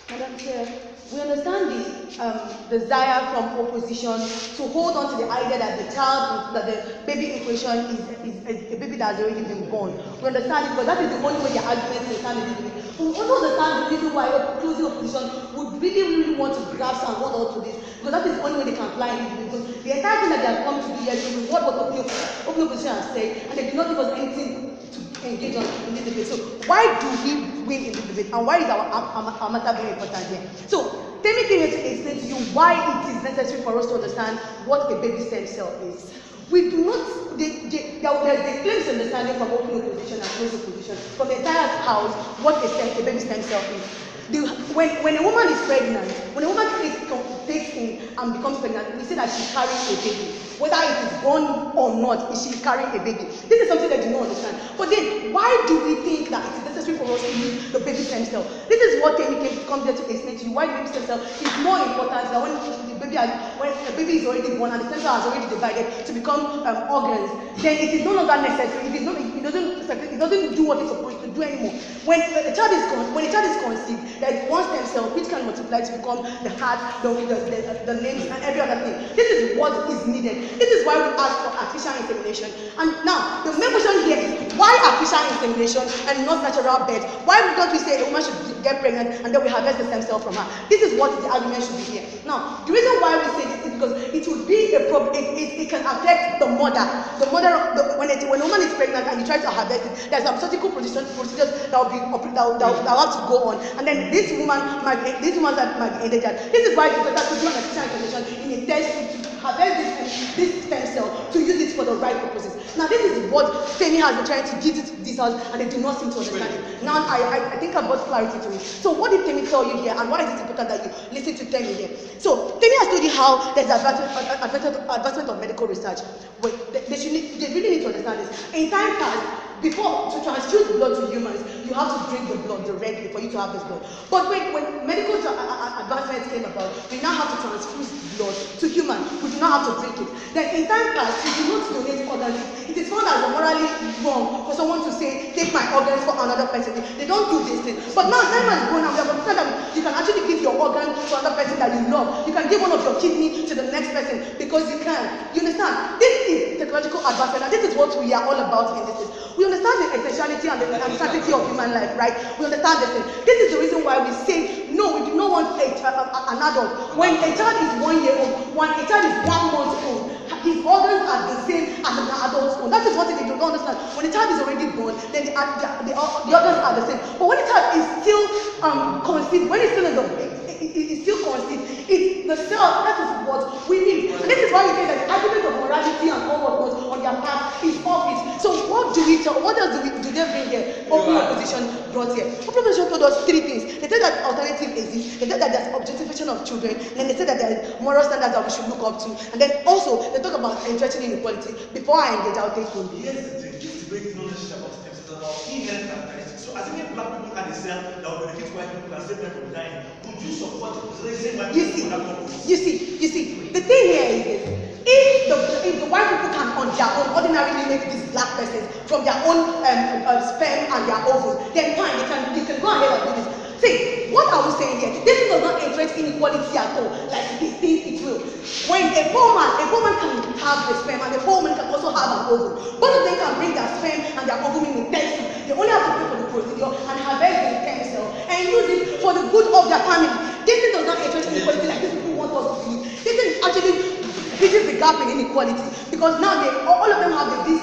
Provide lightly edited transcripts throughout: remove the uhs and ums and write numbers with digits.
Madam Chair, we understand the desire from opposition to hold on to the idea that that the baby in question is a baby that has already been born. We understand it because that is the only way the argument will stand in this. We also understand the reason why closing opposition would really want to grasp and hold on to this, because that is the only way they can apply it. Because the entire thing that they have come to do here is what open opposition has said, and they did not give us anything to engage on in this debate. So why do we win in this debate, and why is our matter very important here? So Temi came here to explain to you why it is necessary for us to understand what a baby stem cell is. We do not, there's a clear misunderstanding from open opposition and closed opposition, from the entire house, what a baby stem cell is. When a woman is pregnant, when a woman takes in and becomes pregnant, we say that she's carrying a baby. Whether it is born or not, is she carrying a baby? This is something that you don't understand. But then, why do we think that it is necessary for us to use the baby stem cell? This is what Temi comes here to explain to you. Why the baby stem cell is more important than when the baby is already born and the stem cell has already divided to become organs. Then it is no longer necessary. It doesn't do what it's supposed to do anymore. When a child is conceived, there is one stem cell which can multiply to become the heart, the limbs, and every other thing. This is what is needed. This is why we ask for artificial insemination. And now, the main question here is, why artificial insemination and not natural birth? Why don't we say a woman should get pregnant and then we harvest the stem cell from her? This is what the argument should be here. Now, the reason why we say this is because it would be a problem. It can affect the mother. When a woman is pregnant and you try to harvest it, there's some surgical procedures that will have to go on, and then this woman might be endangered. This is why it's better to do an artificial insemination in a test to harvest this stem cell to use it for the right purposes. Now, this is what Temi has been trying to give this out, and they do not seem to understand it. Now, I think I've got clarity to it. So, what did Temi tell you here, and why is it important that you listen to Temi here? So, Temi has told you how there's advancement of medical research. But they really need to understand this. In time past, before to transfuse blood to humans, you have to drink the blood directly for you to have this blood. But when medical advancements came about, we now have to transfuse blood to humans. We do not have to drink it. Then in time past, we do not donate organs. It is found as morally wrong for someone to say, take my organs for another person. They don't do this thing. But now time has gone and we have understood that you can actually give your organ to another person that you love. You can give one of your kidney to the next person because you can. You understand? This is technological advancement, and this is what we are all about in this case. We understand the essentiality and the sanctity of human life, right? We understand this thing. This is the reason why we say, no, we do not want an adult. When a child is 1 year old, when a child is 1 month old, his organs are the same as an adult's own. That is what they do not understand. When the child is already born, then the organs are the same. But when the child is still conceived, when it's still in the it's still conceived, it's the cell. That is what we need. And this is why we say that the argument of morality and all what was on their part is off it. So what do we tell? What else do they bring here? Open opposition brought here. Open opposition told us 3 things. They said that alternative exists. They said that there's objectification of children. And then they said that there is moral standards that we should look up to. And then also they talk about entrenching inequality. Before I engage, I'll take one. Yes, this debate is not just about steps, it's about inherent characteristics. So as if black people had a cell that will benefit white people and save them from dying, would you support raising white people that purpose? You see, the thing here is this. If the white people can on their own ordinarily make these black persons from their own sperm and their ovaries, then fine, they can go ahead and do this. See, what are we saying here? This does not encourage inequality at all, like they think it will. When a poor man can have a sperm and a poor woman can also have an ovum. Both of them can bring their sperm and their ovum in test. They only have to pay for the procedure and harvest the stem cell and use it for the good of their family. This thing does not encourage inequality like these people want us to believe. This thing actually bridges the gap in inequality, because now all of them have the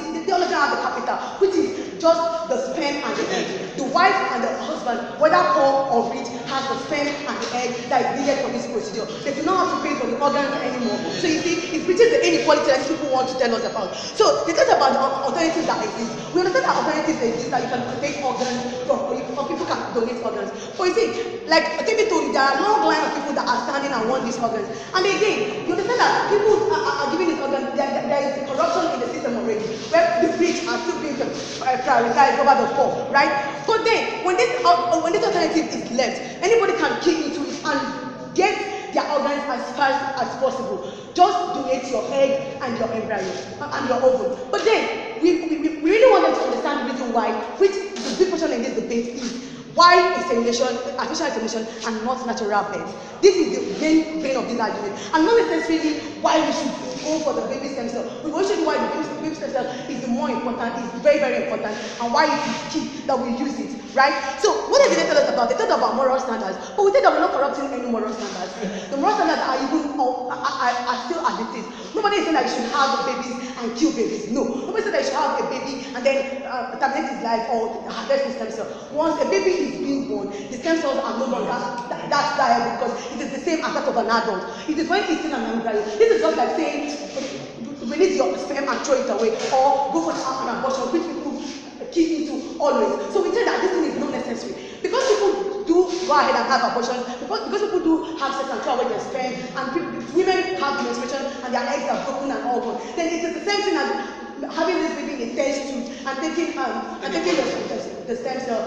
capital, which is just the sperm and the egg. The wife and the husband, whether poor or rich, has the sperm and the egg that is needed for this procedure. They do not have to pay for the organs anymore. So you see, it bridges the inequality that people want to tell us about. So they talk about the alternatives that exist. We understand that alternatives exist, that you can take organs or people can donate organs. But you see, like I think they told you, there are a long line of people that are standing and want these organs. And again, you understand that people are giving these organs. There is corruption in the system already, where the rich are still being prioritized over the poor, right? But then, when this alternative is left, anybody can kick into it and get their organs as fast as possible. Just donate your egg and your embryo and your ovum. But then, we really want them to understand the reason why, which the big portion in this debate is, why insemination, artificial insemination, and not natural birth? This is the main vein of this argument, and not necessarily why we should go for the baby stem cell. We will show you why the baby stem cell is the more important, is very, very important, and why it is key that we use it, right? So what did they tell us about? They told us about moral standards, but we think that we're not corrupting any moral standards. The moral standards are even are still as it is. Nobody is saying that you should have babies and kill babies. No. Nobody said that you should have a baby and then terminate his life or harvest his stem cell. Once a baby is being born, the stem cells are no longer that viable because it is the same as that of an adult. It is when it's still an embryo. This is just like saying release your sperm and throw it away, or go for an abortion, which people key into always. So we say that this thing is not necessary. Because people do go ahead and have abortions, because people do have sex and throw away their sperm, and women have menstruation and their eggs are broken and all gone, then it is the same thing as having this baby in a test tube and taking the stem cell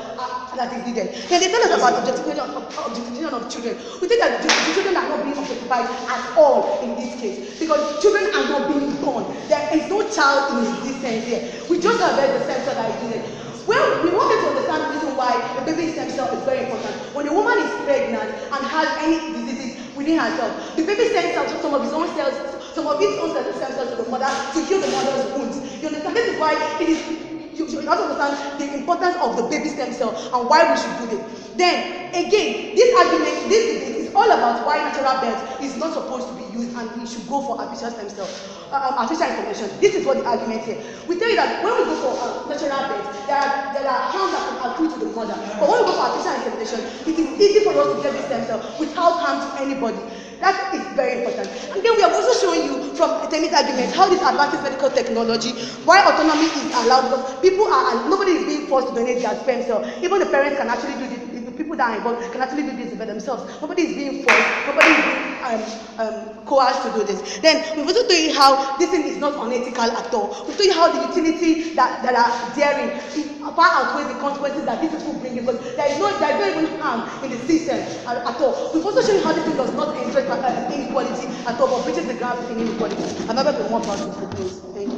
that is needed. Then they tell us about objectification of children. We think that the children are not being objectified at all in this case, because children are not being born. There is no child in existence here. We just have the stem cell that is needed. Well, we wanted to understand the reason why the baby stem cell is very important. When a woman is pregnant and has any diseases within herself, the baby stem cell, some of its own cells, some of its own stem cells to the mother to heal the mother's wounds. You understand? This is why it is. You should also understand the importance of the baby stem cell and why we should do this. Then again, this argument, this debate is all about why natural birth is not supposed to be used and we should go for artificial stem cell, artificial insemination. This is what the argument here. We tell you that when we go for natural birth, there are harms that can accrue to the mother. But when we go for artificial insemination, it is easy for us to get this stem cell without harm to anybody. That is very important. And then we are also showing you from Temi's argument how this advances medical technology, why autonomy is allowed, because nobody is being forced to donate their sperm cell. Even the parents can actually do this. The people that are involved can actually do this by themselves. Nobody is being forced. Nobody is being coerced to do this. Then we've also told you how this thing is not unethical at all. We've told you how the utility that are therein far outweighs the consequences that these people bring, because there is no even harm in the system at all. We've also shown you how this thing does not encourage inequality at all, but bridges the ground between inequality. I'm not going to want to close. Thank you.